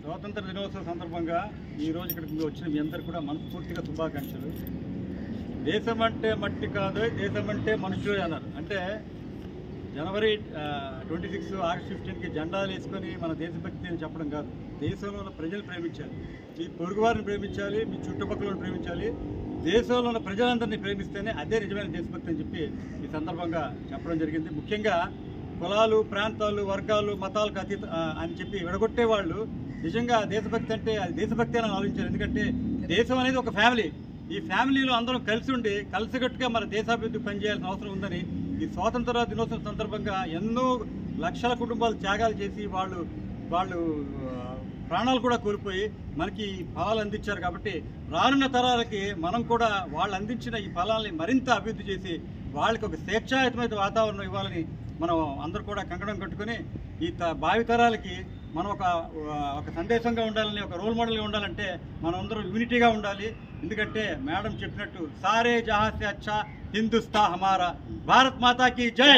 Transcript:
స్వాతంత్ర దినోత్సవం సందర్భంగా ఈరోజు ఇక్కడికి వచ్చిన మీ అందరికీ కూడా మనస్ఫూర్తిగా శుభాకాంక్షలు. దేశం అంటే మట్టి కాదు, దేశం అంటే మనుషులు అన్నారు. అంటే జనవరి 26 ఆగస్ట్ 15కి జెండాలు వేసుకొని మన దేశభక్తి అని చెప్పడం కాదు. దేశంలో ఉన్న ప్రజలు ప్రేమించాలి, మీ పొరుగువారిని ప్రేమించాలి, మీ చుట్టుపక్కలను ప్రేమించాలి. దేశంలో ఉన్న ప్రజలందరినీ ప్రేమిస్తేనే అదే నిజమైన దేశభక్తి అని చెప్పి ఈ సందర్భంగా చెప్పడం జరిగింది. ముఖ్యంగా కులాలు, ప్రాంతాలు, వర్గాలు, మతాలకు అతీత అని చెప్పి విడగొట్టే వాళ్ళు నిజంగా దేశభక్తి అంటే అది దేశభక్తి అని ఆలోచించారు. ఎందుకంటే దేశం అనేది ఒక ఫ్యామిలీ. ఈ ఫ్యామిలీలో అందరం కలిసి ఉండి కలిసికట్టుగా మన దేశాభివృద్ధికి పనిచేయాల్సిన అవసరం ఉందని ఈ స్వాతంత్ర దినోత్సవం సందర్భంగా ఎన్నో లక్షల కుటుంబాలు త్యాగాలు చేసి వాళ్ళు ప్రాణాలు కూడా కోల్పోయి మనకి ఫలాలు అందించారు. కాబట్టి రానున్న తరాలకి మనం కూడా వాళ్ళు అందించిన ఈ ఫలాల్ని మరింత అభివృద్ధి చేసి వాళ్ళకి ఒక స్వేచ్ఛాయుతమైన వాతావరణం ఇవ్వాలని మనం అందరూ కూడా కంకణం కట్టుకొని ఈ భావితరాలకి మనం ఒక సందేశంగా ఉండాలని, ఒక రోల్ మోడల్గా ఉండాలంటే మనం అందరూ యూనిటీగా ఉండాలి. ఎందుకంటే మేడం చెప్పినట్టు సారే జహాసే అచ్చా హిందుస్తా హమారా, భారత్ మాతాకి జై.